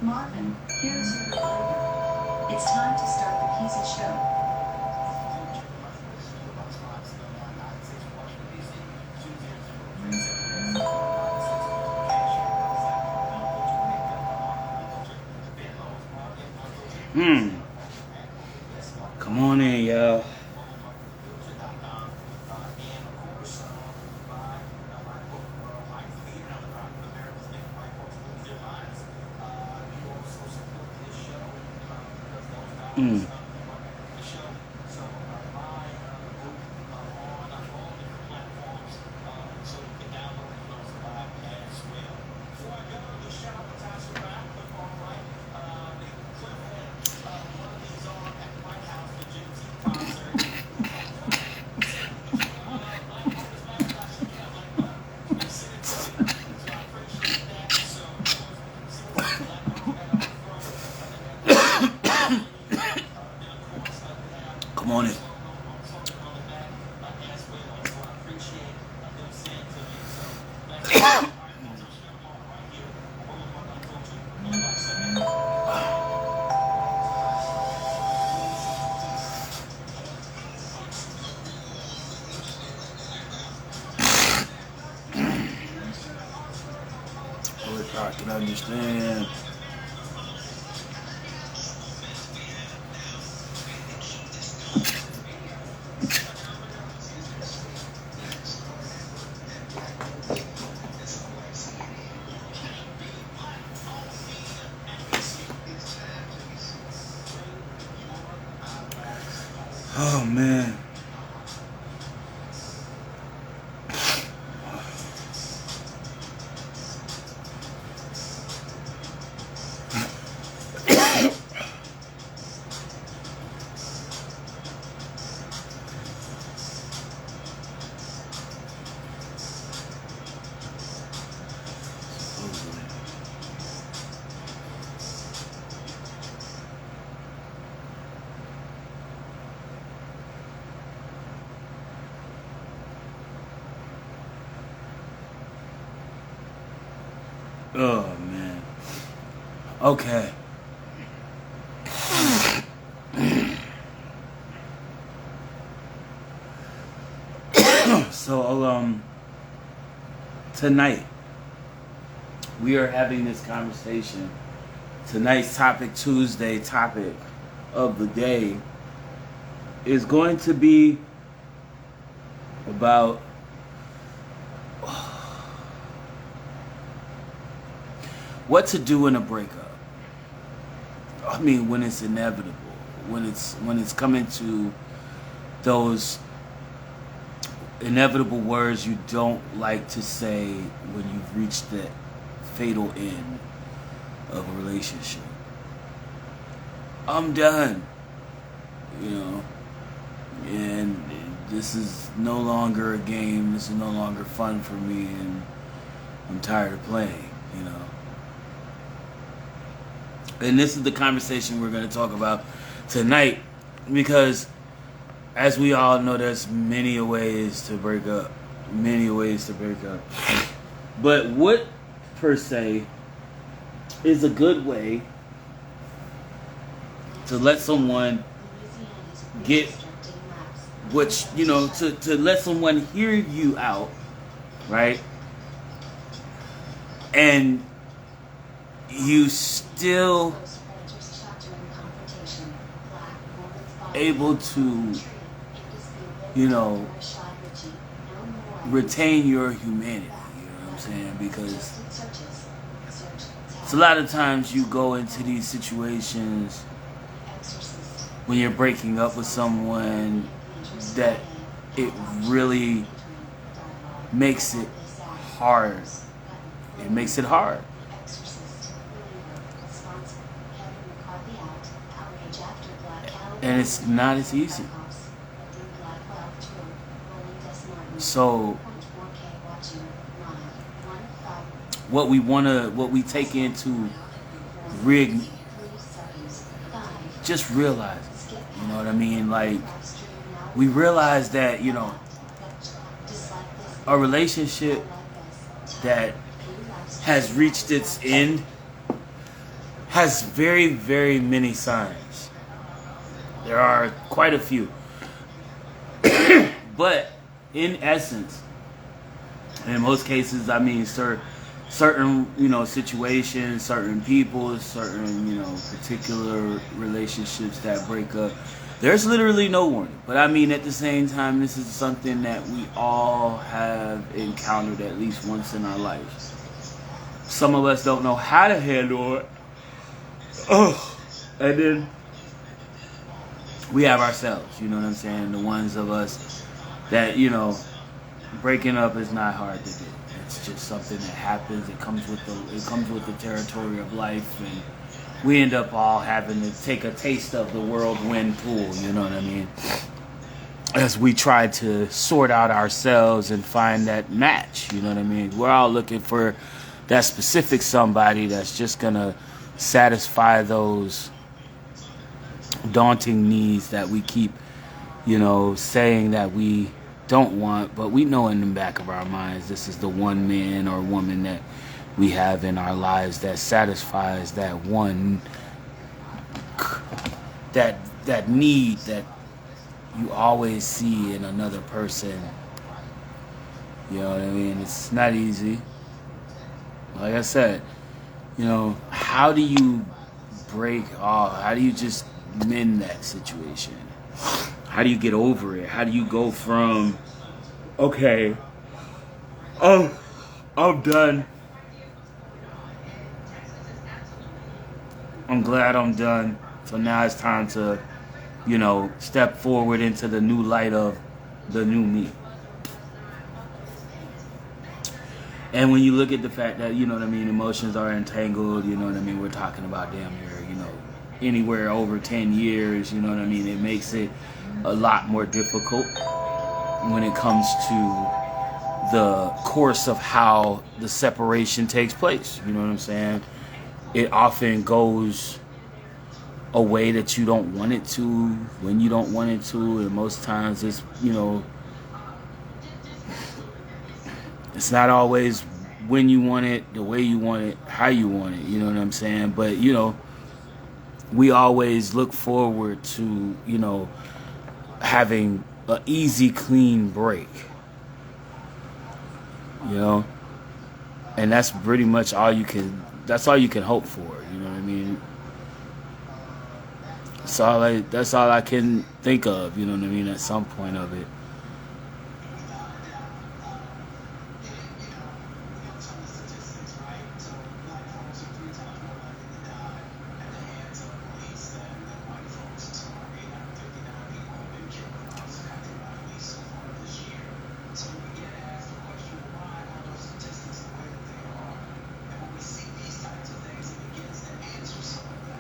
Marvin, here's your reminder. It's time to start the Peasy Show. Come on in, y'all. Come on in. I can understand. Oh man. Oh man. Okay. So tonight we are having this conversation. Tonight's topic, Tuesday topic of the day, is going to be about what to do in a breakup. I mean, when it's inevitable, when it's coming to those inevitable words you don't like to say when you've reached that fatal end of a relationship. I'm done, and this is no longer a game. This is no longer fun for me, and I'm tired of playing, And this is the conversation we're going to talk about tonight, because as we all know, there's many ways to break up. But what, per se, is a good way to let someone get to let someone hear you out, right? And you still able to, retain your humanity, you know what I'm saying? Because it's a lot of times you go into these situations when you're breaking up with someone that it really makes it hard. It makes it hard. And it's not as easy. So what we take into just realize it. You know what I mean? Like, we realize that, a relationship that has reached its end has very, very many signs. There are quite a few. But in essence, in most cases, I mean, certain, situations, certain people, certain, particular relationships that break up, there's literally no warning. But I mean, at the same time, this is something that we all have encountered at least once in our lives. Some of us don't know how to handle it. And then we have ourselves, you know what I'm saying? The ones of us that, breaking up is not hard to do. It's just something that happens. It comes with the territory of life, and we end up all having to take a taste of the whirlwind pool, you know what I mean? As we try to sort out ourselves and find that match, you know what I mean? We're all looking for that specific somebody that's just gonna satisfy those daunting needs that we keep, saying that we don't want, but we know in the back of our minds this is the one man or woman that we have in our lives that satisfies that one, that need that you always see in another person. You know what I mean? It's not easy. Like I said, how do you break off? How do you just mend that situation? How do you get over it? How do you go from, okay, oh, I'm done. I'm glad I'm done. So now it's time to, step forward into the new light of the new me. And when you look at the fact that, emotions are entangled, we're talking about damn near, anywhere over 10 years, it makes it a lot more difficult when it comes to the course of how the separation takes place. You know what I'm saying? It often goes a way that you don't want it to, when you don't want it to, and most times it's, it's not always when you want it, the way you want it, how you want it, you know what I'm saying? But, we always look forward to, having an easy, clean break. And that's pretty much that's all you can hope for, you know what I mean? That's all I can think of, you know what I mean, at some point of it.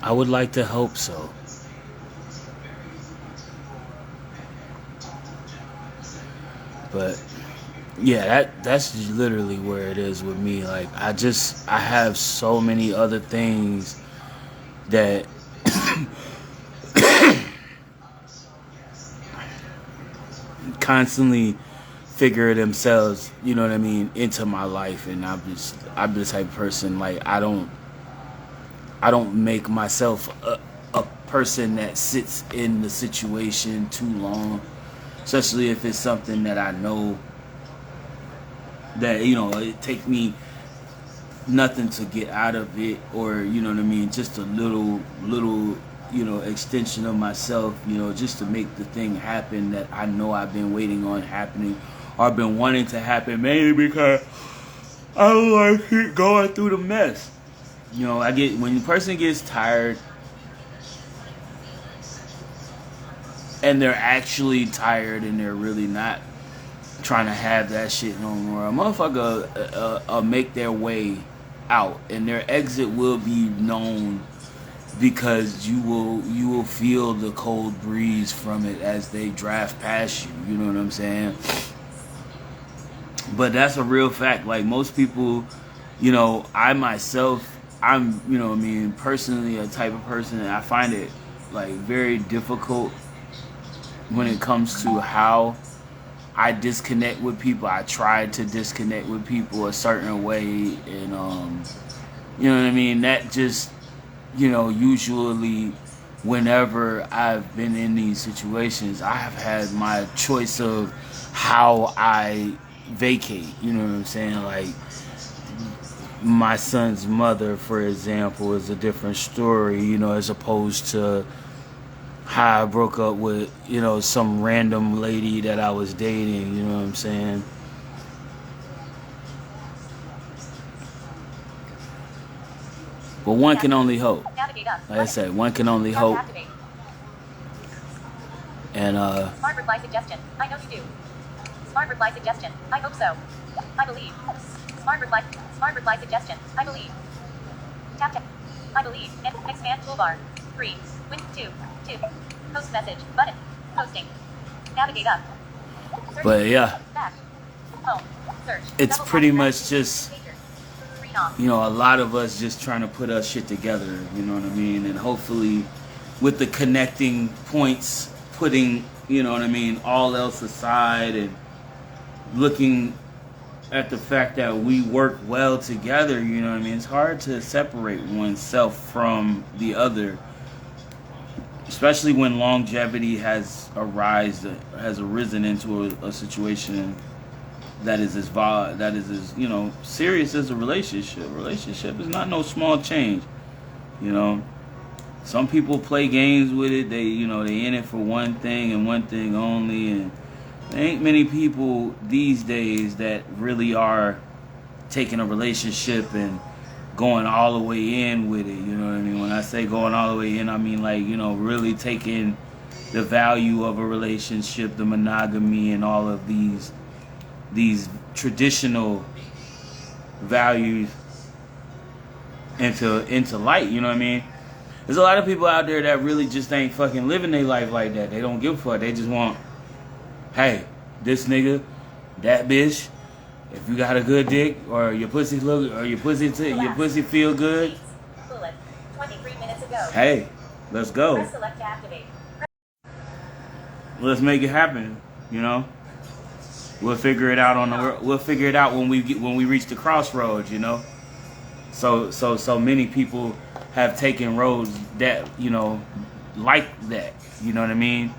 I would like to hope so. But yeah, that's literally where it is with me. Like I have so many other things that constantly figure themselves, you know what I mean, into my life, and I'm the type of person, like I don't make myself a person that sits in the situation too long, especially if it's something that I know that, it take me nothing to get out of it, or, you know what I mean, just a little, extension of myself, just to make the thing happen that I know I've been waiting on happening, or I've been wanting to happen, mainly because I don't want to keep going through the mess. When the person gets tired and they're actually tired and they're really not trying to have that shit no more, a motherfucker make their way out, and their exit will be known, because you will feel the cold breeze from it as they draft past you. You know what I'm saying? But that's a real fact. Like most people, I myself, I'm, personally a type of person that I find it like very difficult when it comes to how I disconnect with people. I try to disconnect with people a certain way, and you know what I mean? That just usually whenever I've been in these situations, I have had my choice of how I vacate. You know what I'm saying? Like, my son's mother, for example, is a different story, as opposed to how I broke up with, some random lady that I was dating, you know what I'm saying? But one can only hope. Like I said, one can only hope. And Smart reply suggestion. I know you do. Smart reply suggestion. I hope so. I believe. Smart reply suggestion. I believe. Tap. I believe. And expand toolbar. 3. Win 2. Post message. Button. Posting. Navigate up. Search. But yeah. Back. Home. Search. It's Double pretty tap. much just, Screen off. a lot of us just trying to put our shit together, you know what I mean? And hopefully with the connecting points, putting, all else aside and looking at the fact that we work well together, you know what I mean? It's hard to separate oneself from the other, especially when longevity has arisen into a situation that is as serious as a relationship. Relationship is not no small change, Some people play games with it. They in it for one thing and one thing only, and there ain't many people these days that really are taking a relationship and going all the way in with it, you know what I mean? When I say going all the way in, I mean really taking the value of a relationship, the monogamy, and all of these traditional values into light, you know what I mean? There's a lot of people out there that really just ain't fucking living their life like that. They don't give a fuck. They just want, hey, this nigga, that bitch, if you got a good dick or your pussy look or your pussy feel good, 23 minutes ago. Hey, let's go. Press select to activate. Let's make it happen, We'll figure it out when we reach the crossroads, So many people have taken roads that, like that, you know what I mean?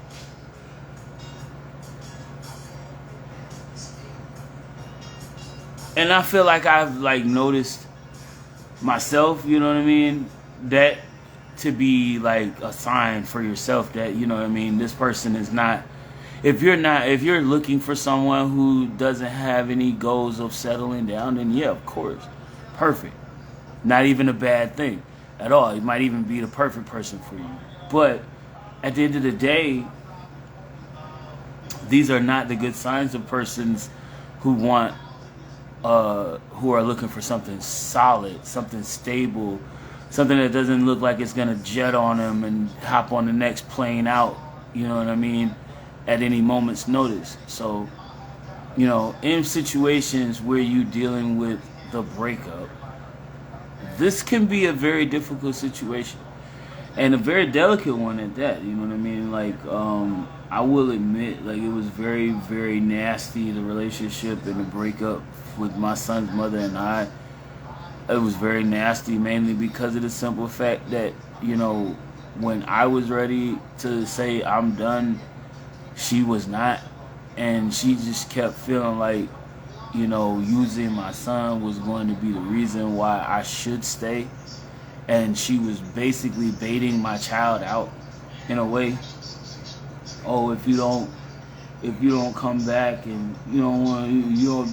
And I feel like I've noticed myself, you know what I mean, that to be a sign for yourself that, this person is not, if you're looking for someone who doesn't have any goals of settling down, then yeah, of course, perfect. Not even a bad thing at all. It might even be the perfect person for you. But at the end of the day, these are not the good signs of persons who are looking for something solid, something stable, something that doesn't look like it's gonna jet on them and hop on the next plane out, you know what I mean, at any moment's notice. So, in situations where you're dealing with the breakup, this can be a very difficult situation. And a very delicate one at that, you know what I mean? I will admit, it was very, very nasty, the relationship and the breakup with my son's mother and I. It was very nasty, mainly because of the simple fact that, when I was ready to say I'm done, she was not. And she just kept feeling like, using my son was going to be the reason why I should stay. And she was basically baiting my child out in a way. Oh, if you don't come back and you don't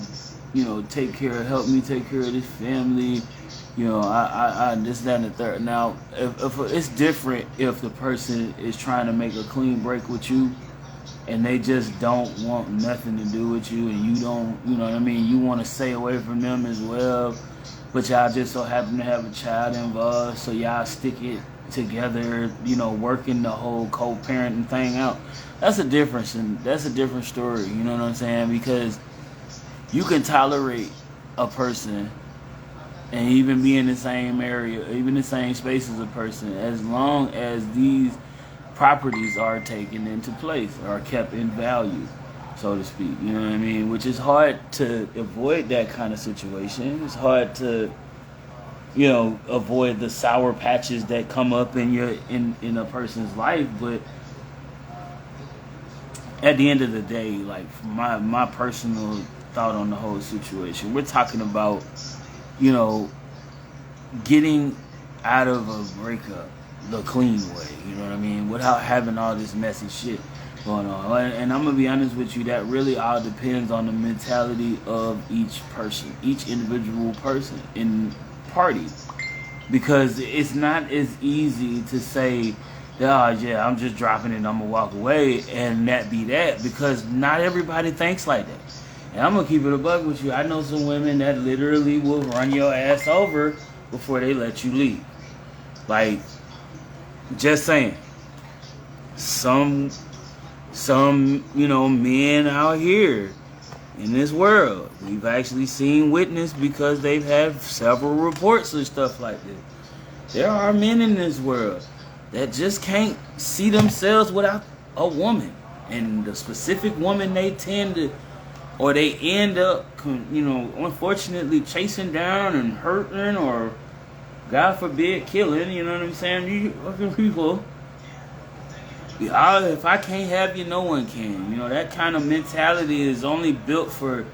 help me take care of this family, I this, that, and the third. Now, if it's different if the person is trying to make a clean break with you and they just don't want nothing to do with you, and you don't, you want to stay away from them as well, but y'all just so happen to have a child involved, so y'all stick it together, working the whole co-parenting thing out. That's a difference, and that's a different story, you know what I'm saying? Because you can tolerate a person and even be in the same area, even the same space as a person, as long as these properties are taken into place, are kept in value, so to speak, you know what I mean? Which is hard to avoid that kind of situation. It's hard to avoid the sour patches that come up in a person's life. But at the end of the day, like my personal thought on the whole situation, we're talking about, getting out of a breakup the clean way, you know what I mean, without having all this messy shit going on. And I'm gonna be honest with you, that really all depends on the mentality of each person, each individual person in party, because it's not as easy to say, oh yeah, I'm just dropping it, I'm gonna walk away and that be that, because not everybody thinks like that. And I'm gonna keep it a buck with you. I know some women that literally will run your ass over before they let you leave. Like, just saying. Some men out here in this world, we've actually seen witness, because they've had several reports of stuff like this. There are men in this world that just can't see themselves without a woman. And the specific woman they they end up, unfortunately chasing down and hurting, or God forbid, killing, you know what I'm saying? These fucking people. If I can't have you, no one can. That kind of mentality is only built for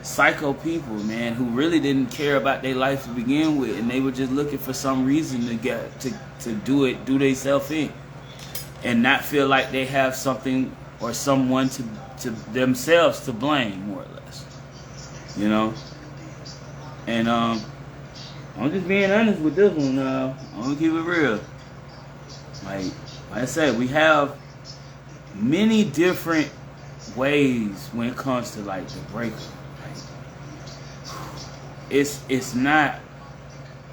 psycho people, man, who really didn't care about their life to begin with, and they were just looking for some reason to do themselves in, and not feel like they have something or someone to themselves to blame, more or less. And I'm just being honest with this one. I'm gonna keep it real. Like I said, we have many different ways when it comes to like the breakup. It's not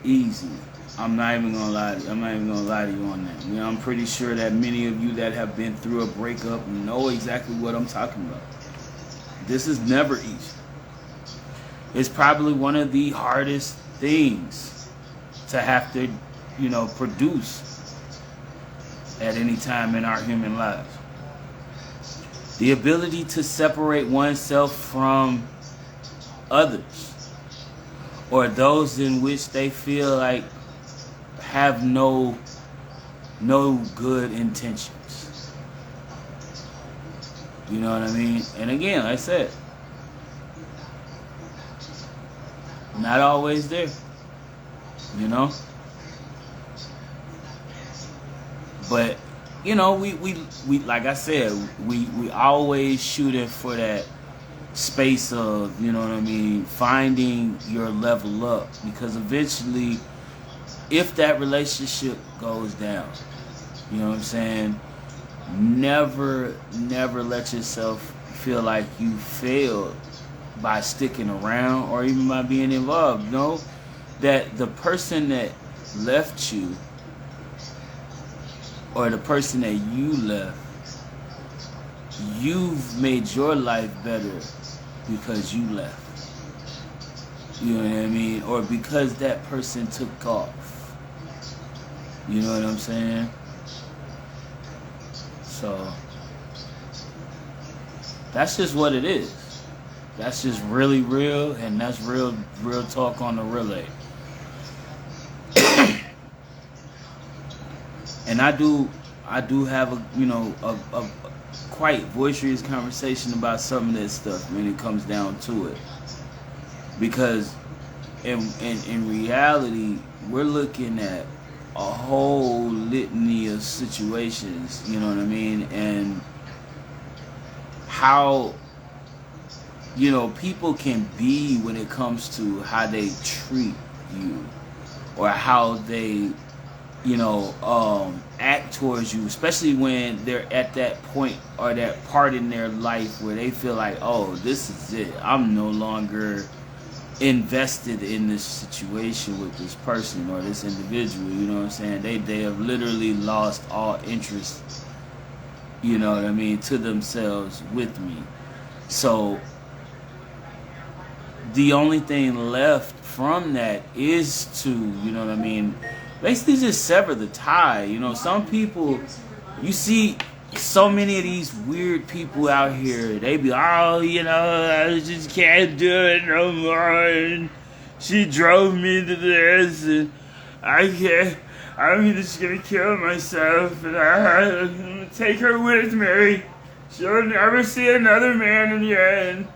easy. I'm not even gonna lie to you on that. I'm pretty sure that many of you that have been through a breakup know exactly what I'm talking about. This is never easy. It's probably one of the hardest things to have to, produce at any time in our human lives. The ability to separate oneself from others, or those in which they feel like have no good intentions. You know what I mean? And again, like I said, not always there. But we like I said, we always shooting for that space of, finding your level up, because eventually, if that relationship goes down, never let yourself feel like you failed by sticking around or even by being involved. Know that the person that left you, or the person that you left, you've made your life better because you left. You know what I mean? Or because that person took off. You know what I'm saying? So that's just what it is. That's just really real, and that's real talk on the relay. And I do have a quite boisterous conversation about some of this stuff when it comes down to it, because in reality, we're looking at a whole litany of situations, you know what I mean, and how people can be when it comes to how they treat you, or how they act towards you, especially when they're at that point or that part in their life where they feel like, oh, this is it, I'm no longer invested in this situation with this person or this individual. You know what I'm saying? They have literally lost all interest, to themselves with me. So the only thing left from that is to, basically just sever the tie. Some people, you see so many of these weird people out here, they be, I just can't do it no more. And She drove me to this, and I can't. I'm just gonna kill myself, and I'm gonna take her with me. She'll never see another man in the end.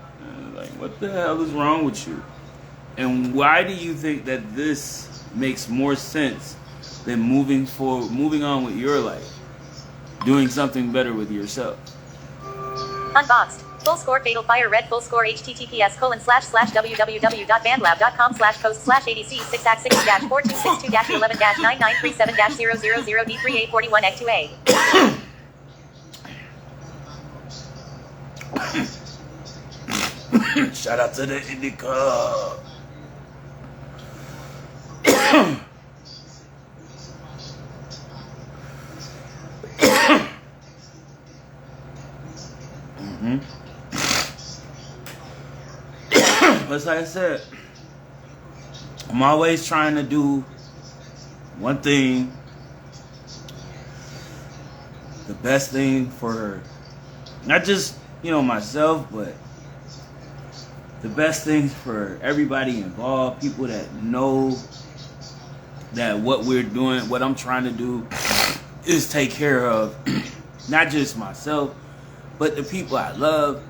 Like, what the hell is wrong with you? And why do you think that this makes more sense than moving on with your life, doing something better with yourself? Unboxed. Full score fatal fire red full score https://www.bandlab.com/post/adc6x62-42-11-9937-000D3A41X2A. Shout out to the Indica. But like I said, I'm always trying to do one thing, the best thing for not just, myself, but the best things for everybody involved, people that know that what we're doing, what I'm trying to do is take care of not just myself, but the people I love.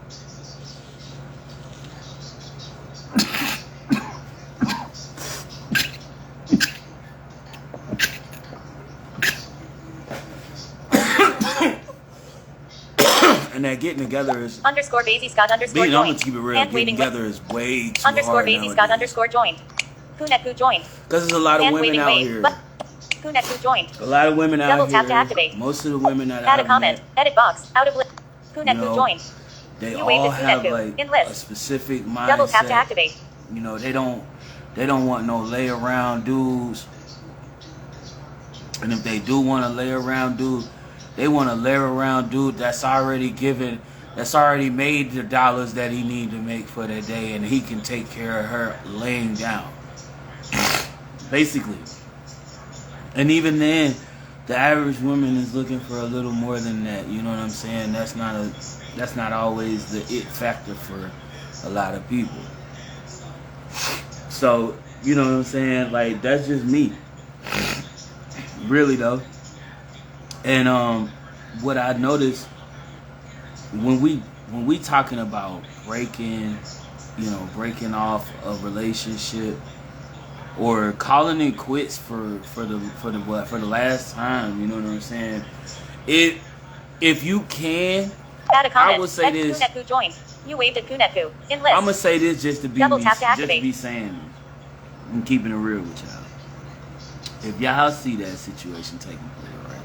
And that getting together is Underscore Basie Scott underscore I'm joined. gonna keep it real. Getting together is way too underscore hard Basie nowadays. Scott underscore joined. Kunet joined. Because there's a lot of women out here. Kunet joined. A lot of women out Double here. tap to activate. Most of the women that Add a I've comment. met, Edit box. Out of list. Kunet joined. they You all waved at have Kunet like in a list. specific mindset. Double tap to activate. They don't want no lay around dudes. And if they do want to lay around dude, they want to lay around dude that's already made the dollars that he need to make for that day, and he can take care of her laying down. Basically. And even then, the average woman is looking for a little more than that. You know what I'm saying? That's not always the it factor for a lot of people. So, you know what I'm saying? Like, that's just me. Really though. And what I noticed when we talking about breaking off a relationship or calling it quits for the last time, you know what I'm saying? If you can, Add a comment. I would say this. Kunetku joined. You waved at Kunetku in list. I'm gonna say this just to be Double tap to just activate. be saying this. I'm keeping it real with y'all. If y'all see that situation taking place, right?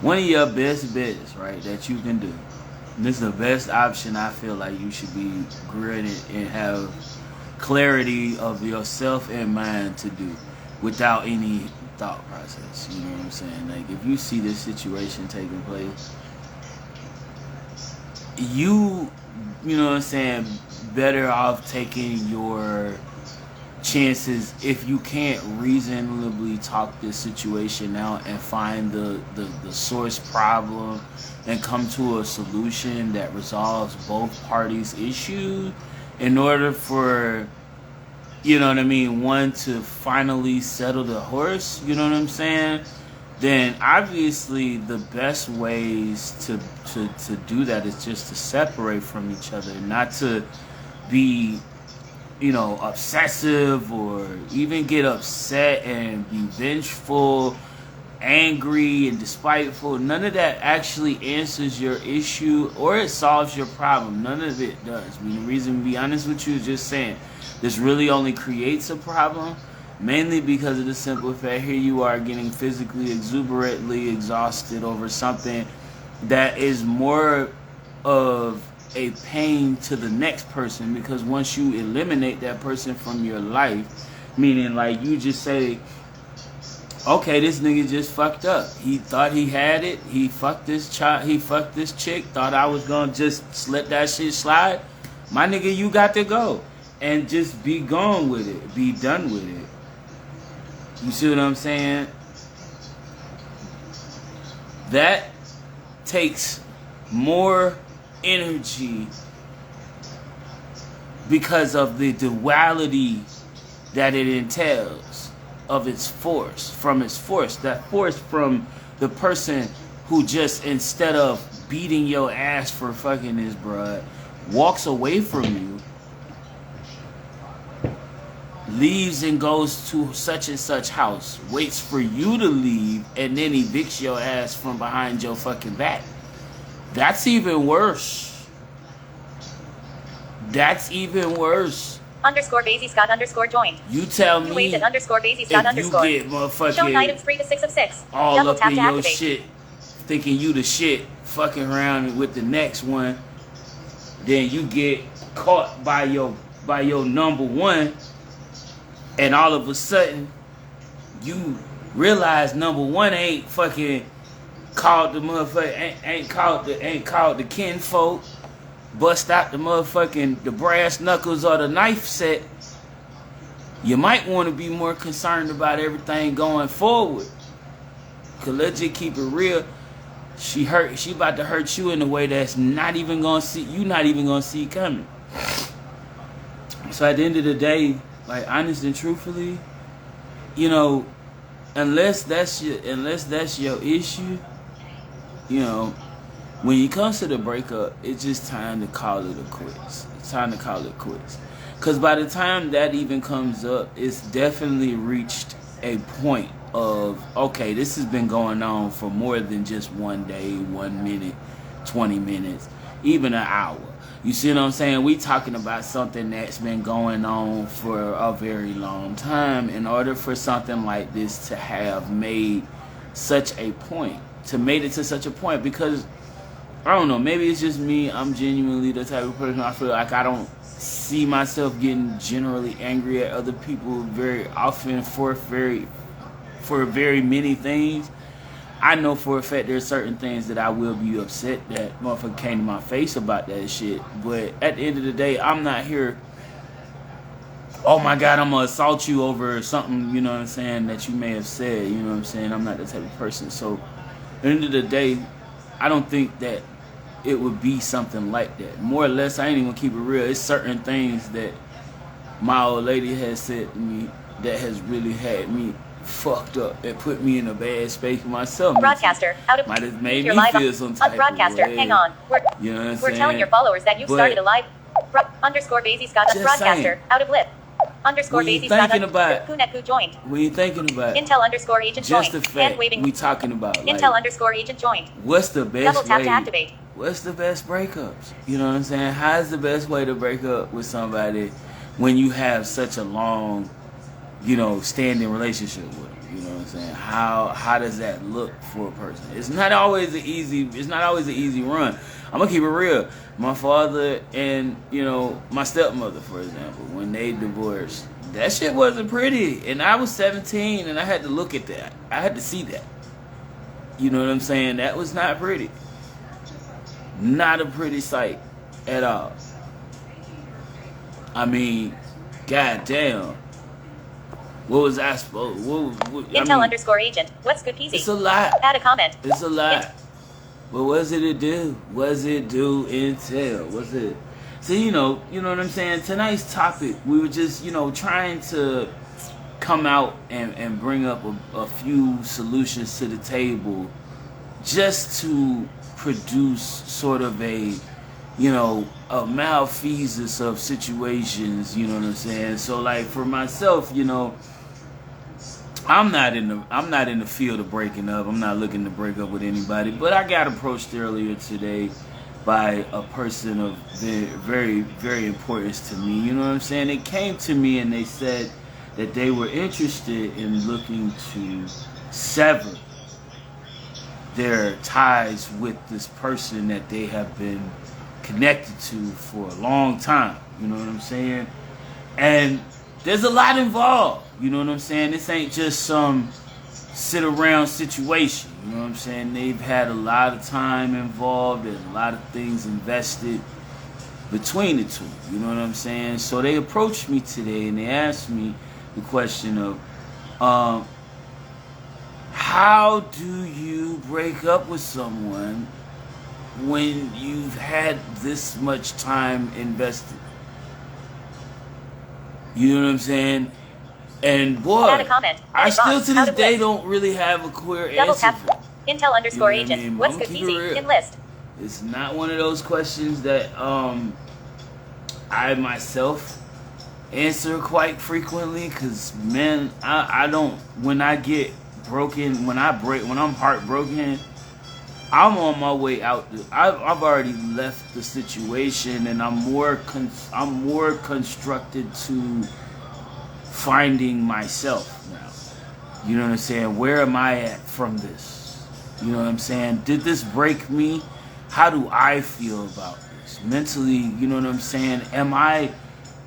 One of your best bets, right, that you can do. And this is the best option I feel like you should be granted and have clarity of yourself and mind to do without any thought process. You know what I'm saying? Like, if you see this situation taking place, you know what I'm saying, better off taking your chances if you can't reasonably talk this situation out and find the source problem and come to a solution that resolves both parties' issues in order for, you know what I mean, one to finally settle the horse, you know what I'm saying? Then obviously the best ways to do that is just to separate from each other, not to be, you know, obsessive or even get upset and be vengeful, angry and despiteful. None of that actually answers your issue or it solves your problem. None of it does. I mean, the reason, to be honest with you, is just saying this really only creates a problem, mainly because of the simple fact here you are getting physically exuberantly exhausted over something that is more of a pain to the next person, because once you eliminate that person from your life, meaning like you just say, okay, this nigga just fucked up. He thought he had it. He fucked this child. He fucked this chick. Thought I was gonna just let that shit slide. My nigga, you got to go and just be gone with it. Be done with it. You see what I'm saying? That takes more energy because of the duality that it entails of its force, that force from the person who just, instead of beating your ass for fucking his broad, walks away from you, leaves and goes to such and such house, waits for you to leave, and then evicts your ass from behind your fucking back. That's even worse. That's even worse. Underscore Basie Scott underscore joined. You tell me. You waved at underscore Basie Scott underscore. You get motherfucking Showing items 3 to 6 of 6. all Double up tap in to your activate. shit, thinking you the shit, fucking around with the next one, then you get caught by your number one, and all of a sudden you realize number one ain't fucking called the motherfucker, ain't called the kinfolk, bust out the brass knuckles or the knife set. You might want to be more concerned about everything going forward. Cause let's just keep it real. She about to hurt you in a way that's not even gonna see coming. So at the end of the day, like, honest and truthfully, you know, unless that's your issue, you know, when it comes to the breakup, it's just time to call it quits. It's time to call it quits. Because by the time that even comes up, it's definitely reached a point of, okay, this has been going on for more than just 1 day, 1 minute, 20 minutes, even an hour. You see what I'm saying? We talking about something that's been going on for a very long time. In order for something like this to have made such a point, because I don't know, maybe it's just me. I'm genuinely the type of person, I feel like I don't see myself getting generally angry at other people very often for very many things. I know for a fact there's certain things that I will be upset that motherfucker came to my face about that shit. But at the end of the day, I'm not here, oh my God, I'm gonna assault you over something, you know what I'm saying, that you may have said, you know what I'm saying. I'm not that type of person. So at the end of the day, I don't think that it would be something like that. More or less, I ain't even gonna keep it real. It's certain things that my old lady has said to me that has really had me fucked up and put me in a bad space myself. Broadcaster, out of might have made me live feel some type broadcaster, of way. hang on. You know what I'm We're saying? telling your followers that you've But started a live underscore Basie Scott just broadcaster, saying. out of lip. Underscore When you Basie Scott thinking about- Kunet joined. When you thinking about Intel underscore agent just joined. the Hand fact waving. we talking about, like, Intel underscore agent joined. what's the best Double tap way? to activate. What's the best breakups? You know what I'm saying? How's the best way to break up with somebody when you have such a long, you know, standing relationship with them? You know what I'm saying? How does that look for a person? It's not always an easy run. I'm gonna keep it real. My father and, you know, my stepmother, for example, when they divorced, that shit wasn't pretty. And I was 17 and I had to look at that. I had to see that. You know what I'm saying? That was not pretty. Not a pretty sight at all. I mean, goddamn. What was I supposed? Intel underscore agent. What's good peasy? It's a lot. Add a comment. It's a lot. But what's it to do? What's it do Intel? What's it? See, you know what I'm saying? Tonight's topic, we were just, you know, trying to come out and bring up a few solutions to the table just to produce sort of a, you know, a malfeasance of situations, you know what I'm saying? So like for myself, you know, I'm not in the field of breaking up. I'm not looking to break up with anybody, but I got approached earlier today by a person of very, very importance to me. You know what I'm saying? They came to me and they said that they were interested in looking to sever their ties with this person that they have been connected to for a long time. You know what I'm saying? And there's a lot involved. You know what I'm saying? This ain't just some sit around situation. You know what I'm saying? They've had a lot of time involved and a lot of things invested between the two. You know what I'm saying? So they approached me today and they asked me the question of, how do you break up with someone when you've had this much time invested? You know what I'm saying? And boy, Add a comment. I Edit still box. to Out this of day list. don't really have a clear Double answer tap. for it. Intel You know underscore what I agent. mean? What's I'm good keep it peasy? real. In list. It's not one of those questions that I myself answer quite frequently, because man, I don't, when I get broken, when I'm heartbroken, I'm on my way out. I've already left the situation, and I'm more constructed to finding myself now. You know what I'm saying? Where am I at from this? You know what I'm saying? Did this break me? How do I feel about this mentally? You know what I'm saying?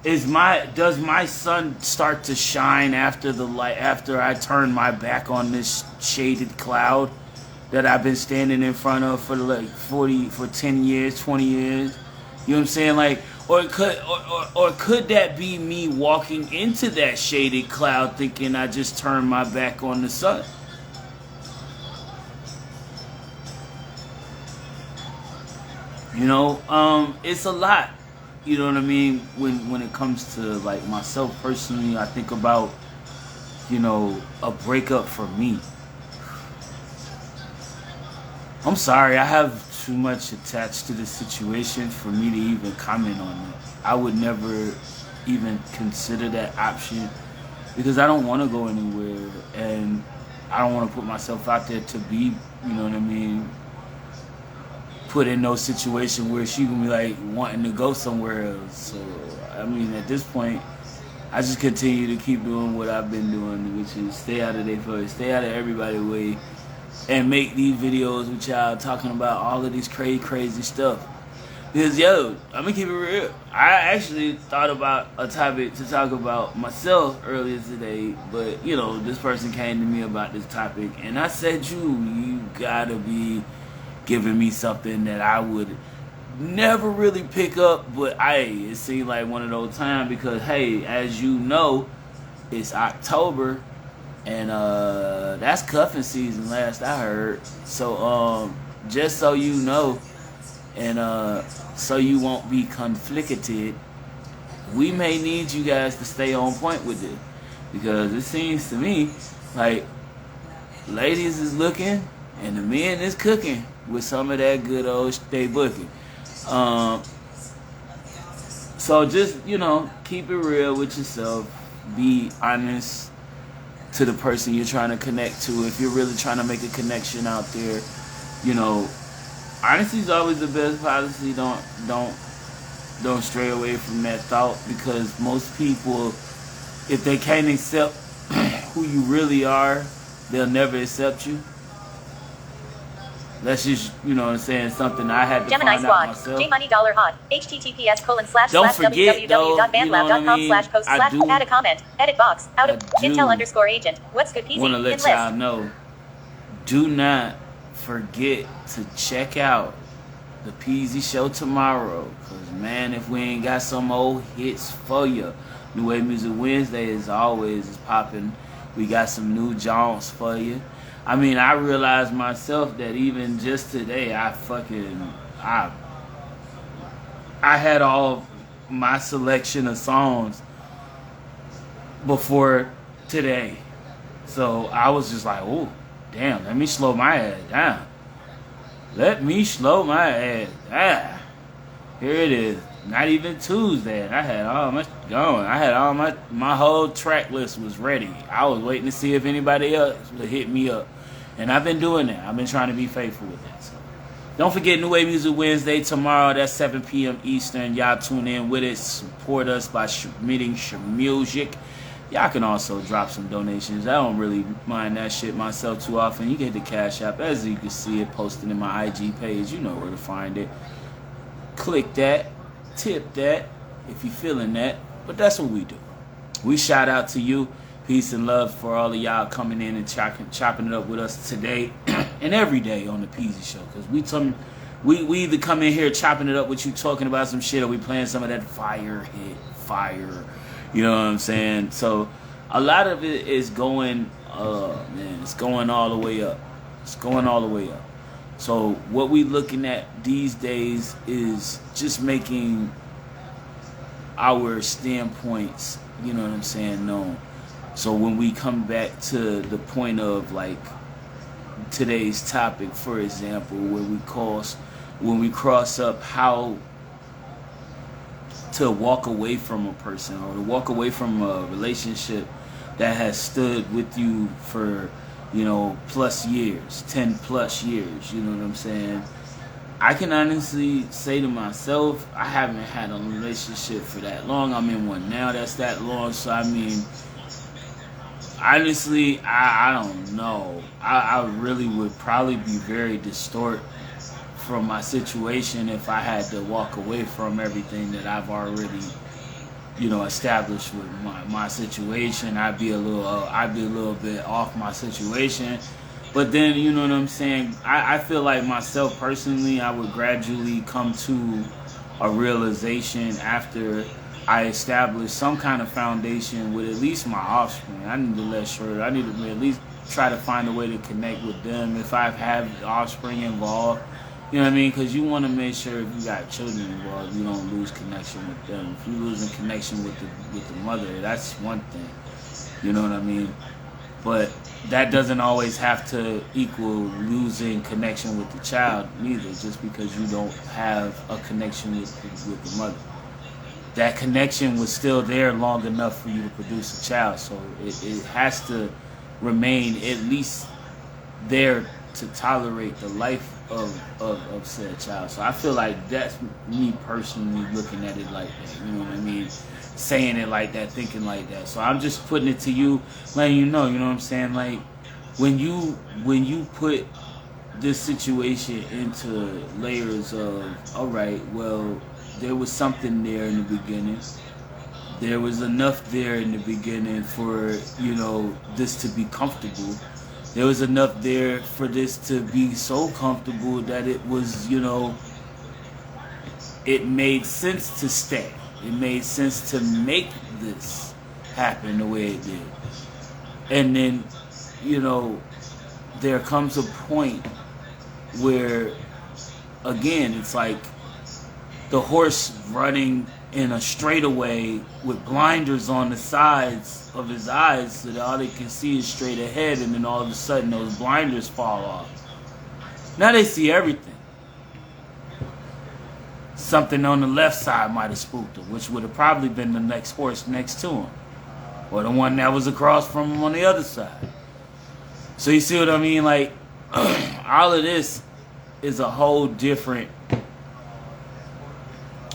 Does my sun start to shine after the light, after I turn my back on this shaded cloud that I've been standing in front of for like 10 years, 20 years? You know what I'm saying? Like, or could that be me walking into that shaded cloud thinking I just turned my back on the sun? You know, it's a lot. You know what I mean? When it comes to like myself personally, I think about, you know, a breakup for me. I'm sorry, I have too much attached to the situation for me to even comment on it. I would never even consider that option, because I don't want to go anywhere, and I don't want to put myself out there to be, you know what I mean, put in no situation where she gonna be like wanting to go somewhere else. So I mean, at this point, I just continue to keep doing what I've been doing, which is stay out of their face, stay out of everybody's way, and make these videos with y'all talking about all of this crazy stuff. Because yo, I'm gonna keep it real. I actually thought about a topic to talk about myself earlier today, but you know, this person came to me about this topic, and I said, you gotta be giving me something that I would never really pick up, but it seemed like one of those times, because hey, as you know, it's October, and that's cuffing season last I heard. So just so you know, and so you won't be conflicted, we may need you guys to stay on point with it, because it seems to me like ladies is looking and the men is cooking with some of that good old stay booking. So just, you know, keep it real with yourself. Be honest to the person you're trying to connect to. If you're really trying to make a connection out there, you know, honesty is always the best policy. Don't stray away from that thought, because most people, if they can't accept who you really are, they'll never accept you. That's just, you know what I'm saying, something I had to Gemini find out Squad. myself. JMoney $hot. HTTPS:// Don't forget, though, www.bandlab.com/post/ I do- add a comment. Edit box. Out of I do Intel underscore agent. What's good peasy? want to In let list. y'all know, do not forget to check out the Peasy Show tomorrow, because man, if we ain't got some old hits for you, New Wave Music Wednesday as always is popping. We got some new jaunts for you. I mean, I realized myself that even just today, I had all my selection of songs before today. So I was just like, oh, damn, let me slow my ass down. Let me slow my ass down. Here it is. Not even Tuesday, and I had all my going. I had all my whole track list was ready. I was waiting to see if anybody else would hit me up. And I've been doing that. I've been trying to be faithful with that. So don't forget New Wave Music Wednesday tomorrow. That's 7 p.m. Eastern. Y'all tune in with it. Support us by submitting your music. Y'all can also drop some donations. I don't really mind that shit myself too often. You get the Cash App, as you can see it posted in my IG page. You know where to find it. Click that. Tip that if you're feeling that. But that's what we do. We shout out to you. Peace and love for all of y'all coming in and chopping it up with us today and every day on the Peasy Show. Because we either come in here chopping it up with you, talking about some shit, or we playing some of that fire. You know what I'm saying? So a lot of it is going, man, it's going all the way up. It's going all the way up. So what we looking at these days is just making our standpoints, you know what I'm saying, known. So when we come back to the point of like today's topic, for example, when we cross up how to walk away from a person or to walk away from a relationship that has stood with you for, plus years, 10 plus years, you know what I'm saying? I can honestly say to myself, I haven't had a relationship for that long. I'm in one now that's that long. So, I mean, honestly, I don't know. I really would probably be very distort from my situation if I had to walk away from everything that I've already, established with my situation. I'd be a little bit off my situation. But then, you know what I'm saying? I feel like myself personally, I would gradually come to a realization after I establish some kind of foundation with at least my offspring. I need to at least try to find a way to connect with them if I have offspring involved. You know what I mean? Because you want to make sure if you got children involved, you don't lose connection with them. If you're losing connection with the mother, that's one thing. You know what I mean? But that doesn't always have to equal losing connection with the child neither, just because you don't have a connection with the mother. That connection was still there long enough for you to produce a child, so it has to remain at least there to tolerate the life of said child. So I feel like that's me personally looking at it like that, you know what I mean? Saying it like that, thinking like that. So I'm just putting it to you, letting you know what I'm saying? Like, when you put this situation into layers of, alright, well, there was something there in the beginning. There was enough there in the beginning for, this to be comfortable. There was enough there for this to be so comfortable that it was, it made sense to stay. It made sense to make this happen the way it did. And then, there comes a point where, again, it's like the horse running in a straightaway with blinders on the sides of his eyes so that all they can see is straight ahead, and then all of a sudden those blinders fall off. Now they see everything. Something on the left side might have spooked him, which would have probably been the next horse next to him, or the one that was across from him on the other side. So you see what I mean? Like, all of this is a whole different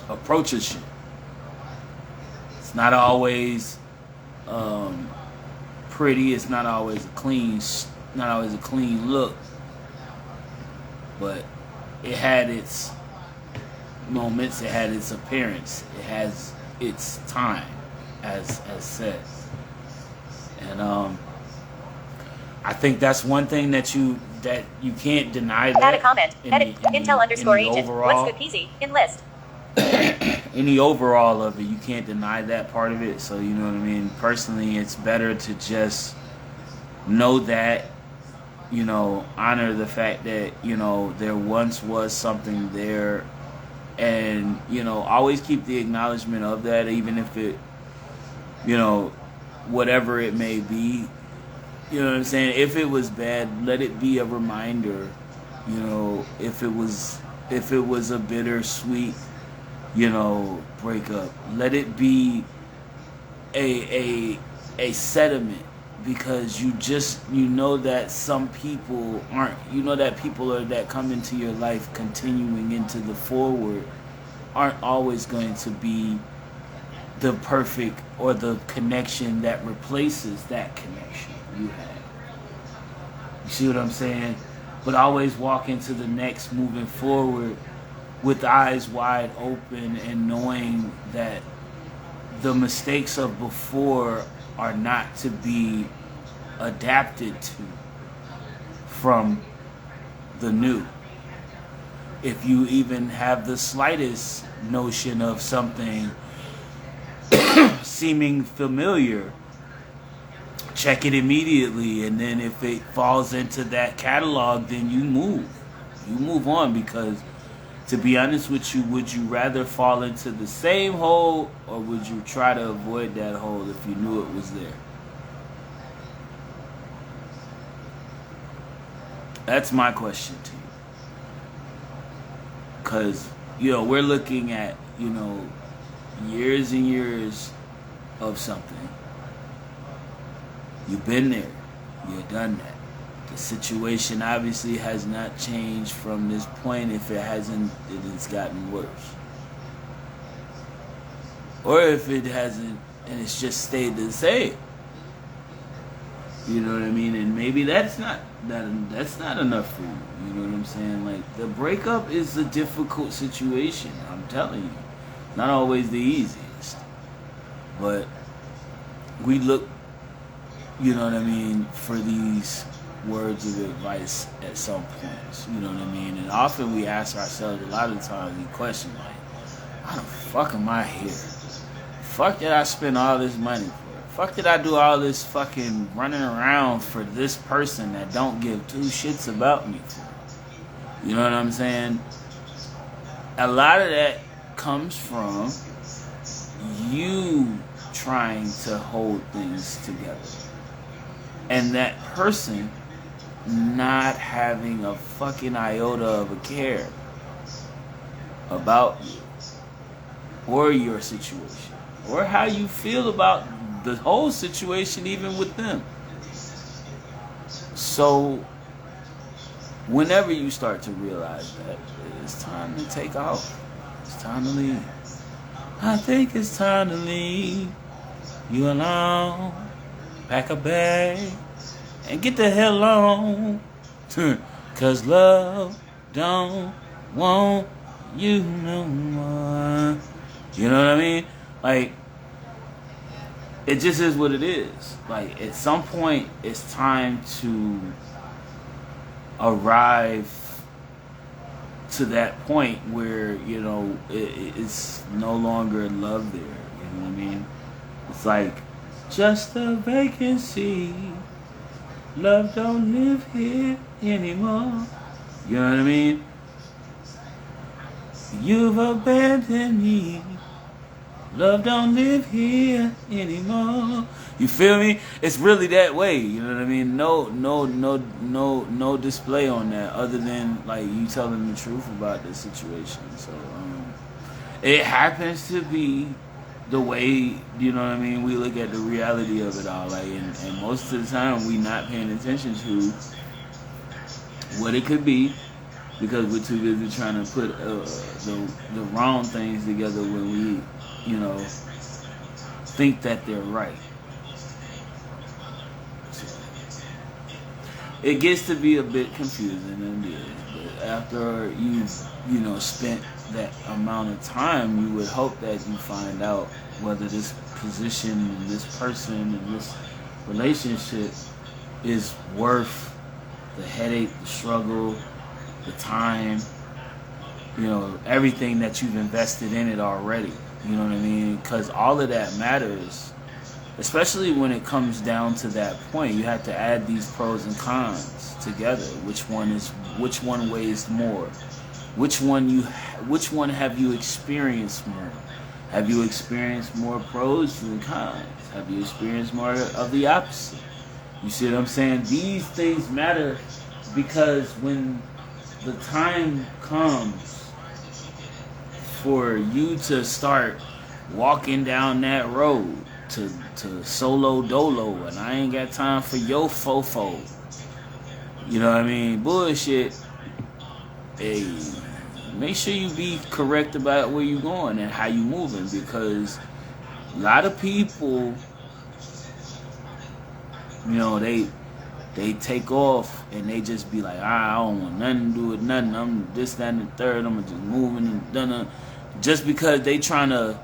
approach of shit. It's not always pretty. It's not always a clean look. But it had its moments. It had its appearance. It has its time, as said. And I think that's one thing that you can't deny. Add a comment. Edit. Intel_agent. What's good peasy? Enlist. Any overall of it, you can't deny that part of it. So, you know what I mean? Personally, it's better to just know that, honor the fact that, there once was something there, and, always keep the acknowledgement of that, even if it, whatever it may be. You know what I'm saying? If it was bad, let it be a reminder. If it was a bittersweet, breakup, let it be a sediment, because you know that some people aren't, that people that come into your life continuing into the forward aren't always going to be the perfect or the connection that replaces that connection you had. You see what I'm saying? But always walk into the next, moving forward with eyes wide open and knowing that the mistakes of before are not to be adapted to from the new. If you even have the slightest notion of something seeming familiar, check it immediately, and then if it falls into that catalog, then you move on, because to be honest with you, would you rather fall into the same hole, or would you try to avoid that hole if you knew it was there? That's my question to you. Because, we're looking at, years and years of something. You've been there. You've done that. The situation obviously has not changed from this point. If it hasn't, it's gotten worse. Or if it hasn't, and it's just stayed the same. You know what I mean? And maybe that's not enough for you. You know what I'm saying? Like, the breakup is a difficult situation. I'm telling you, not always the easiest. But we look, you know what I mean, for these words of advice at some points. You know what I mean? And often we ask ourselves a lot of times the question like, why the fuck am I here? Fuck did I spend all this money for? Fuck did I do all this fucking running around for this person that don't give two shits about me for? You know what I'm saying? A lot of that comes from you trying to hold things together. And that person not having a fucking iota of a care about you or your situation or how you feel about the whole situation, even with them. So whenever you start to realize that it's time to take off, it's time to leave. I think it's time to leave you alone. Pack a bag and get the hell on. Cause love don't want you no more. You know what I mean? Like, it just is what it is. Like, at some point, it's time to arrive to that point where, it's no longer love there. You know what I mean? It's like, just a vacancy. Love don't live here anymore. You know what I mean? You've abandoned me. Love don't live here anymore. You feel me? It's really that way. You know what I mean? No display on that other than like you telling the truth about the situation. So it happens to be the way, you know what I mean, we look at the reality of it all. Like, and most of the time we not paying attention to what it could be because we're too busy trying to put the wrong things together when we, think that they're right. So, it gets to be a bit confusing, and but after you've, spent that amount of time, you would hope that you find out whether this position and this person and this relationship is worth the headache, the struggle, the time, everything that you've invested in it already. You know what I mean? Because all of that matters, especially when it comes down to that point. You have to add these pros and cons together. Which one weighs more? Which one have you experienced more? Have you experienced more pros than cons? Have you experienced more of the opposite? You see what I'm saying? These things matter because when the time comes for you to start walking down that road to solo dolo, and I ain't got time for your fofo. You know what I mean? Bullshit. Hey, make sure you be correct about where you going and how you moving, because a lot of people, they take off and they just be like, I don't want nothing to do with nothing. I'm this, that, and the third. I'm just moving and done. Just because they trying to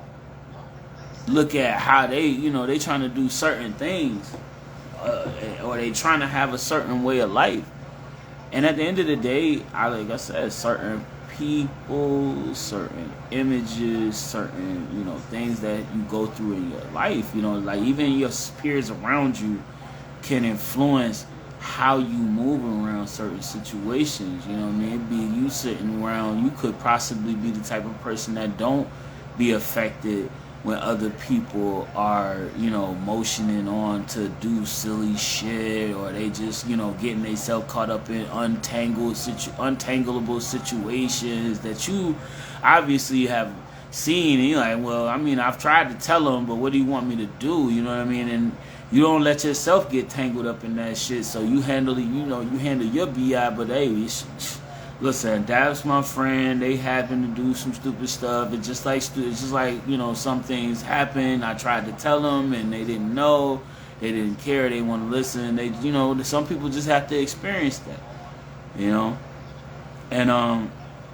look at how they trying to do certain things, or they trying to have a certain way of life. And at the end of the day, like I said, certain people, certain images, certain, things that you go through in your life, like even your peers around you can influence how you move around certain situations. You know what I mean? It be you sitting around, you could possibly be the type of person that don't be affected when other people are, motioning on to do silly shit, or they just, getting themselves caught up in untangleable situations that you obviously have seen. And you're like, well, I mean, I've tried to tell them, but what do you want me to do? You know what I mean? And you don't let yourself get tangled up in that shit. So you handle it, you handle your BI, but hey, listen, that's my friend. They happen to do some stupid stuff. It's just like some things happen. I tried to tell them, and they didn't know. They didn't care. They want to listen. They, some people just have to experience that, And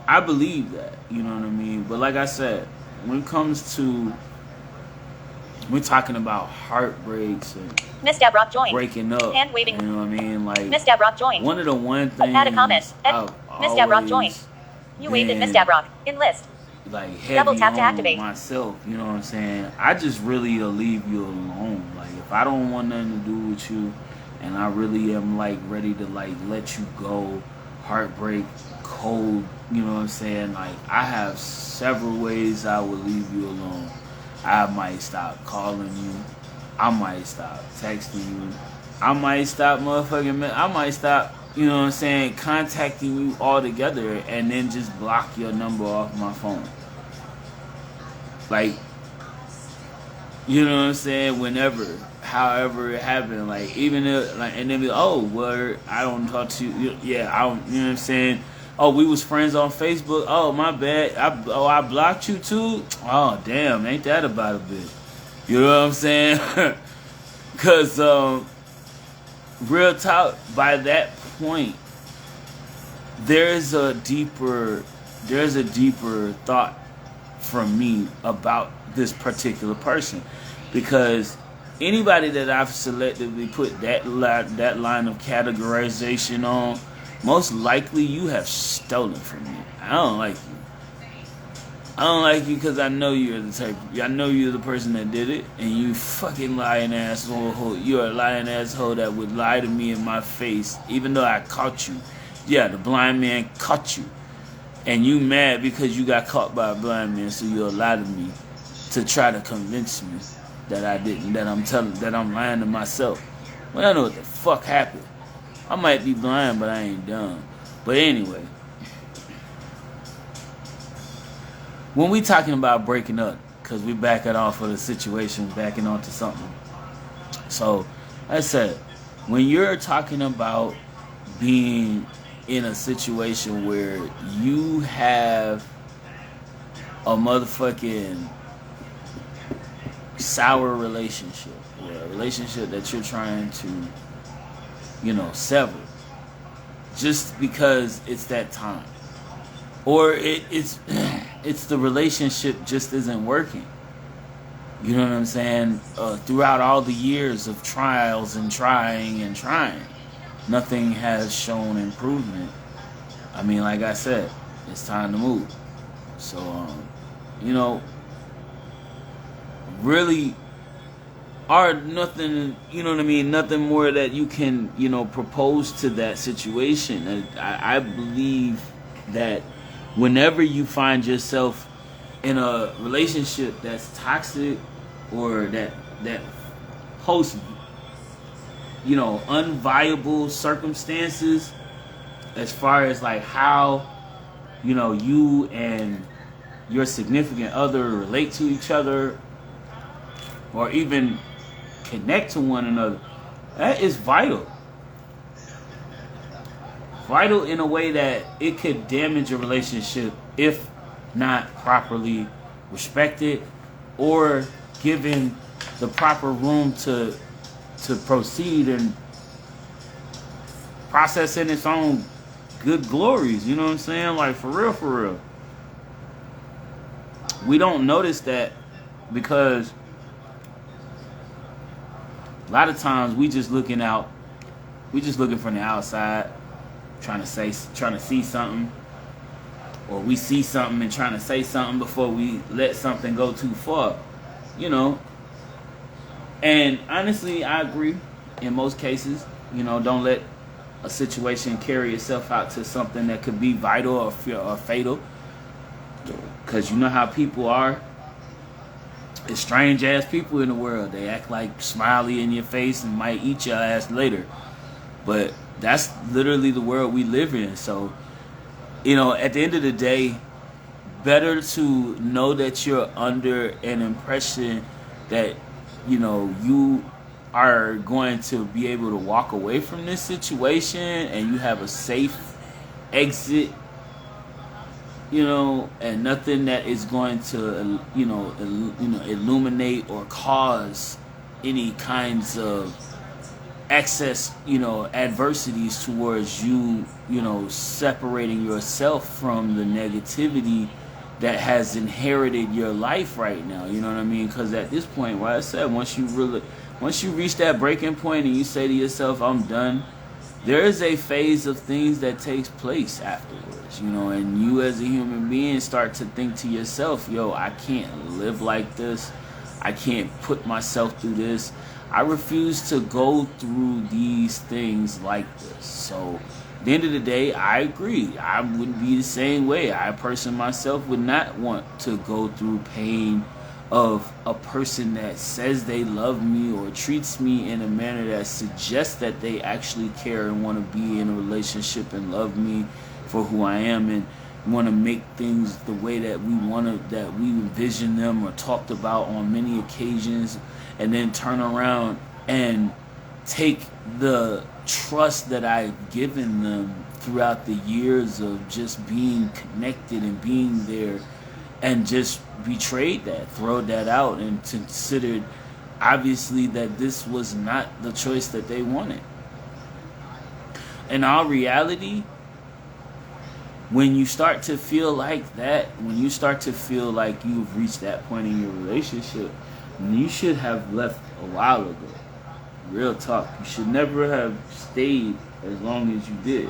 I believe that, you know what I mean. But like I said, when it comes to we're talking about heartbreaks and Miss Dabrock joined. breaking up. Hand waving. You know what I mean? Like Miss Dabrock joined. one of the things Add a comment. Miss Dabrock joined. You waved at Miss Dabrock. Enlist. Like heavy Double tap to on activate. myself, you know what I'm saying? I just really leave you alone. Like if I don't want nothing to do with you, and I really am like ready to like let you go, heartbreak, cold, you know what I'm saying? Like I have several ways I would leave you alone. I might stop calling you. I might stop texting you. I might stop I might stop, you know what I'm saying, contacting you altogether, and then just block your number off my phone. Like, you know what I'm saying, whenever, however it happened, like, even if, like, and then be, oh, well, I don't talk to you, yeah, I don't, you know what I'm saying, oh, we was friends on Facebook, oh, my bad, I blocked you too, oh, damn, ain't that about a bitch, you know what I'm saying, because, real talk, by that point, there's a deeper thought from me about this particular person, because anybody that I've selectively put that line of categorization on, most likely you have stolen from me. I don't like you. I don't like you because I know you're the type. I know you're the person that did it, and you fucking lying asshole. You're a lying asshole that would lie to me in my face, even though I caught you. Yeah, the blind man caught you, and you mad because you got caught by a blind man, so you'll lie to me to try to convince me that I didn't. That I'm lying to myself. Well, I know what the fuck happened. I might be blind, but I ain't dumb. But anyway. When we talking about breaking up, because we backing off of the situation, backing onto something. So, I said, when you're talking about being in a situation where you have a motherfucking sour relationship, or a relationship that you're trying to, sever, just because it's that time. Or it's the relationship just isn't working. You know what I'm saying? Throughout all the years of trials and trying, nothing has shown improvement. I mean, like I said, it's time to move. So, really are nothing, you know what I mean? Nothing more that you can, propose to that situation. I believe that whenever you find yourself in a relationship that's toxic, or that hosts, unviable circumstances, as far as like how, you and your significant other relate to each other, or even connect to one another, that is vital. Vital in a way that it could damage a relationship if not properly respected or given the proper room to proceed and process in its own good glories. You know what I'm saying? Like, for real. We don't notice that because a lot of times we just looking from the outside, trying to see something, or we see something and trying to say something before we let something go too far, And honestly, I agree in most cases. Don't let a situation carry itself out to something that could be vital or fatal, because you know how people are. It's strange ass people in the world. They act like smiley in your face and might eat your ass later. But that's literally the world we live in. So, at the end of the day, better to know that you're under an impression that, you are going to be able to walk away from this situation and you have a safe exit, and nothing that is going to, illuminate or cause any kinds of excess, adversities towards you, separating yourself from the negativity that has inherited your life right now. You know what I mean? Because at this point, like I said, once you reach that breaking point and you say to yourself, I'm done, there is a phase of things that takes place afterwards, and you as a human being start to think to yourself, yo, I can't live like this. I can't put myself through this. I refuse to go through these things like this. So at the end of the day, I agree. I wouldn't be the same way. I person myself would not want to go through pain of a person that says they love me or treats me in a manner that suggests that they actually care and want to be in a relationship and love me for who I am and want to make things the way that we envision them or talked about on many occasions, and then turn around and take the trust that I've given them throughout the years of just being connected and being there, and just betrayed that, throwed that out, and considered obviously that this was not the choice that they wanted. In all reality, when you start to feel like that, when you start to feel like you've reached that point in your relationship, you should have left a while ago. Real talk. You should never have stayed as long as you did.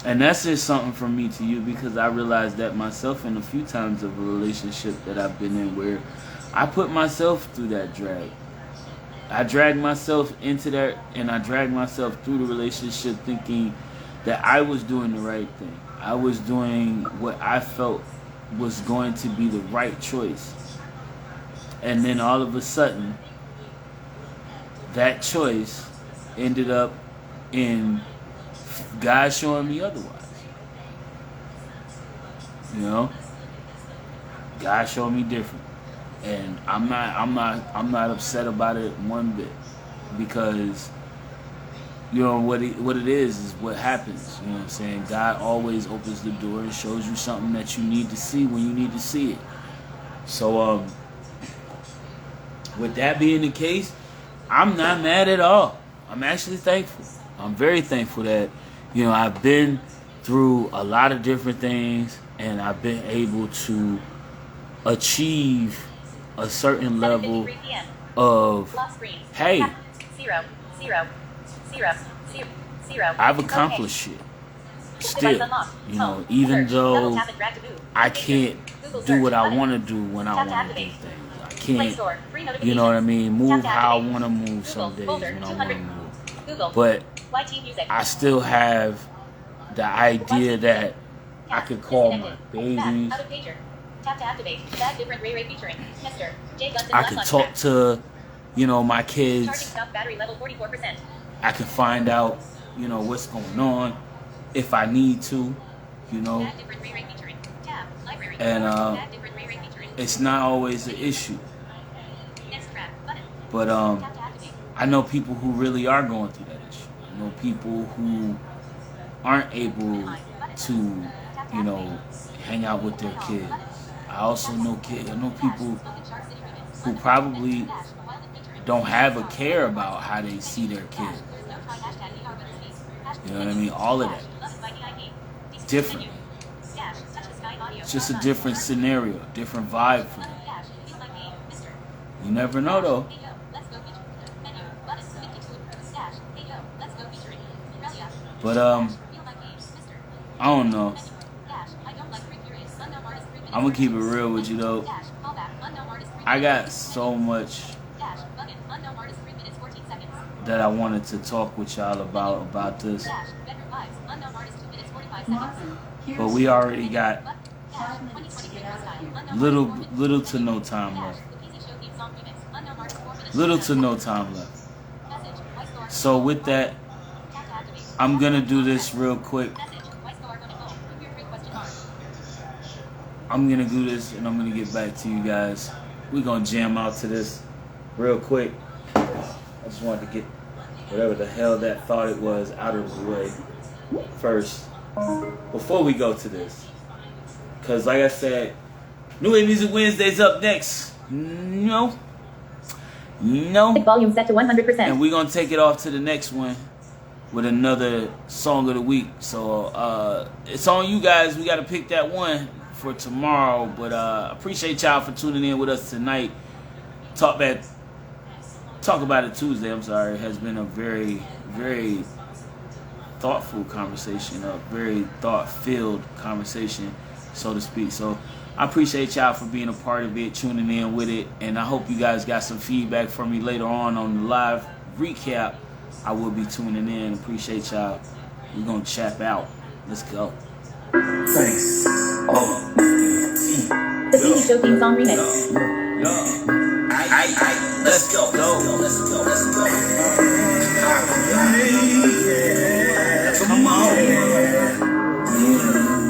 And that's just something from me to you, because I realized that myself in a few times of a relationship that I've been in where I put myself through that drag. I dragged myself into that, and I dragged myself through the relationship thinking that I was doing the right thing. I was doing what I felt was going to be the right choice. And then all of a sudden, that choice ended up in God showing me otherwise. God showed me different. And I'm not upset about it one bit, because what it is what happens. You know what I'm saying? God always opens the door and shows you something that you need to see when you need to see it. So with that being the case, I'm not mad at all. I'm actually thankful. I'm very thankful that I've been through a lot of different things, and I've been able to achieve a certain level of, hey, I've accomplished shit. Still, even though I can't do what I want to do when I want to do things. I can't, move how I want to move some days when I want to move. But I still have the idea that I could call my babies. I could talk to, my kids. I can find out, what's going on if I need to, and it's not always an issue. But I know people who really are going through that issue. I know people who aren't able to, hang out with their kids. I also know people who probably don't have a care about how they see their kids. You know what I mean? All of that. Different. It's just a different scenario, different vibe for them. You never know though. But I don't know. I'm gonna keep it real with you though. I got so much that I wanted to talk with y'all about this. But we already got 5 minutes to get out of here. Little to no time left. Little to no time left. So with that, I'm gonna do this real quick. I'm gonna do this and I'm gonna get back to you guys. We're gonna jam out to this real quick. I just wanted to get whatever the hell that thought it was out of the way first before we go to this. Cause like I said, New Wave Music Wednesday's up next. No. Volume set to 100%. And we're gonna take it off to the next one with another song of the week. So it's on you guys. We gotta pick that one for tomorrow. But appreciate y'all for tuning in with us tonight. Talk About It Tuesday, I'm sorry, has been a very, very thoughtful conversation, a very thought-filled conversation, so to speak. So I appreciate y'all for being a part of it, tuning in with it, and I hope you guys got some feedback from me later on the live recap. I will be tuning in. Appreciate y'all. We're going to chap out. Let's go. Thanks. The TV show theme song remix. Let's go. Come on.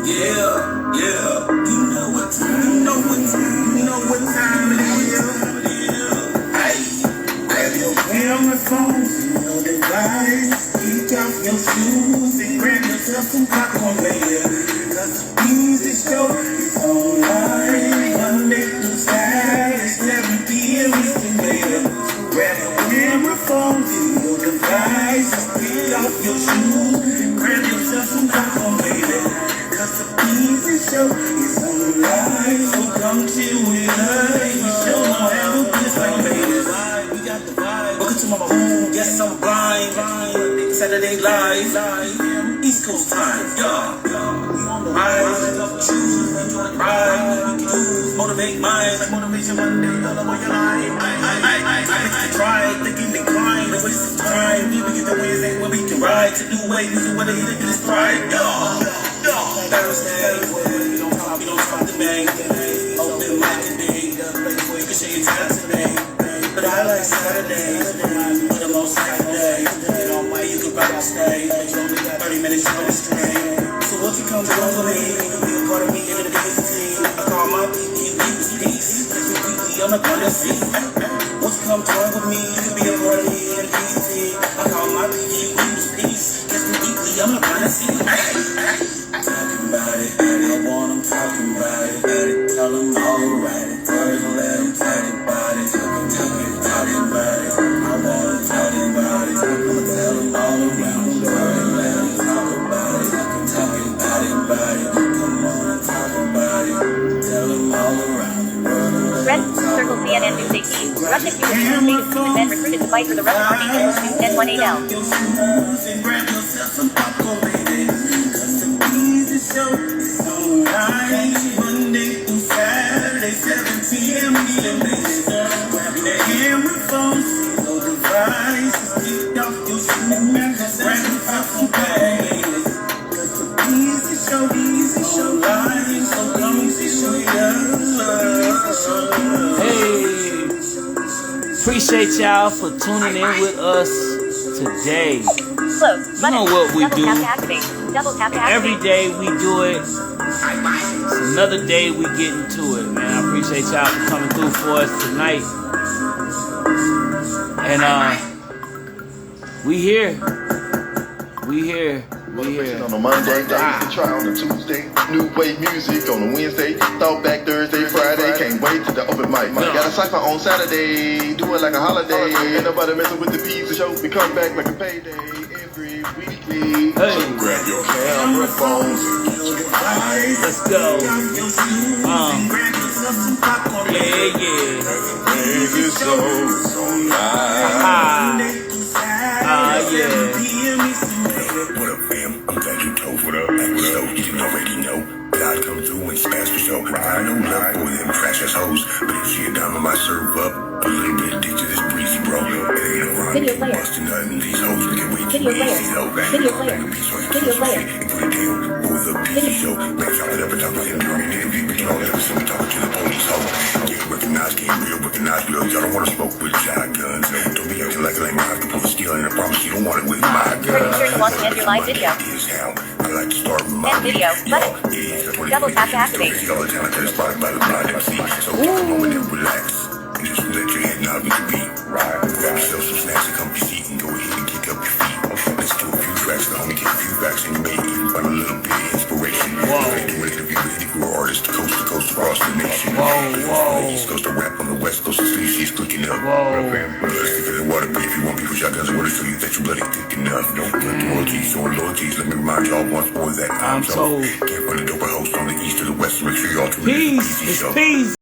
Yeah. You know what time it is. Hey, grab your camera phones, your device, kick off your shoes and grab yourself some popcorn later. Cause the music show is online, Monday through Saturday, 7 p.m. Eastern later. Grab your camera phones and your device, kick off your shoes and grab yourself some popcorn later. Cause the music show is online, so come chill with us. We show no have a good time, baby. We got the vibe. Welcome to my home, yes I'm blind. Saturday live, East Coast time, yeah. We on the rise, choose, enjoy the ride. We can use, motivate minds, like motivation Monday, all over your life. I make you try, thinking they climb, no waste of time. We get the Wednesday when we can ride to new way, music when they hit this pride, yeah. Thursday, we don't stop the bang. Open mic and day, you can show your time today. But I like Saturdays, put them on Saturday. You know why you can rock on stage, but you only got 30 minutes on the stream. So won't you come join with me? Be a part of me in the biggest team. I call my BP peace. Weekly, I'm not gonna see. Won't you come join with me? You can be a part of me in the biggest team. I call my BP peace. Guess me weekly, I'm not gonna see. Talking about it, I want them talking about it. Tell them all right, first let them talk about it. Talking about it, I want them talking about it. I'ma tell them all around the world, let them talk about it. Talking about it, come on and talk about it. Tell them all around the world. Red Circle CNN News 18. Russian units in the state of Putin men recruited to fight for the Russian army in News 1018L. Grab yourself some popcorn, baby. The show is online, Monday through Saturday, 7 p.m. Grab your camera phones, your devices, kick off your shoes, grab yourself some bags. Cause the easy show online, so come easy show you. Hey, appreciate y'all for tuning in with us today. Close. You know what we do. Double tap to activate. Every day we do it. It's another day we get into it, man. I appreciate y'all for coming through for us tonight. And we here. On a Monday, you can try on a Tuesday. New wave music on a Wednesday. Thought back Thursday, Friday. Can't wait to the open mic. Got a cypher on Saturday. Do it like a holiday. Ain't nobody messing with the pizza show. We come back like a payday every weekly. Hey. So grab your camera phones and get your device. Let's go. Yeah. Music shows online. Yeah. What up, fam? I'm glad you told. What up? So you already know. God come through and smash the show. I know love for them trash ass hoes, but if she a dime, I might serve up a little bit of dick to this breezy bro. It ain't a rhyme. Video player. Busting nothing, these hoes make it way too Video player. easy, though. Video player. Video player. And put it down for the PC show. Man, y'all never talk about him during an interview, but y'all never see me talking to the police, ho. Can't recognize, can't real recognize, real. Y'all don't want to smoke with shotguns. Don't be acting like it ain't my have to pull a steal, and I promise you don't want it with my gun. Pretty sure you want to end your live video. Is how I like to start my End video. Button. Double tap to activate. See all the time, I tell you, spotted by the blind MC. So take a moment and relax. And just let your head nod with the beat. Right. Grab yourself some snacks and comfy seat and go ahead and kick up your feet. Let's do a few tracks, the homie get a few facts and you may even find a little bit of inspiration. Whoa. You can do an interview with any cool artist, coast to coast across the nation. Whoa. On the East Coast to rap, on the West Coast to sleep, she's cooking up. Whoa. Let's get in the water, but if you want people shotguns and water, show you that your blood ain't thick enough. Don't put loyalties or loyalties. Let me remind y'all once more that I'm so. Can't run a doper host on the East or the West. Make sure y'all tune in to the Peace. PC It's show. peace.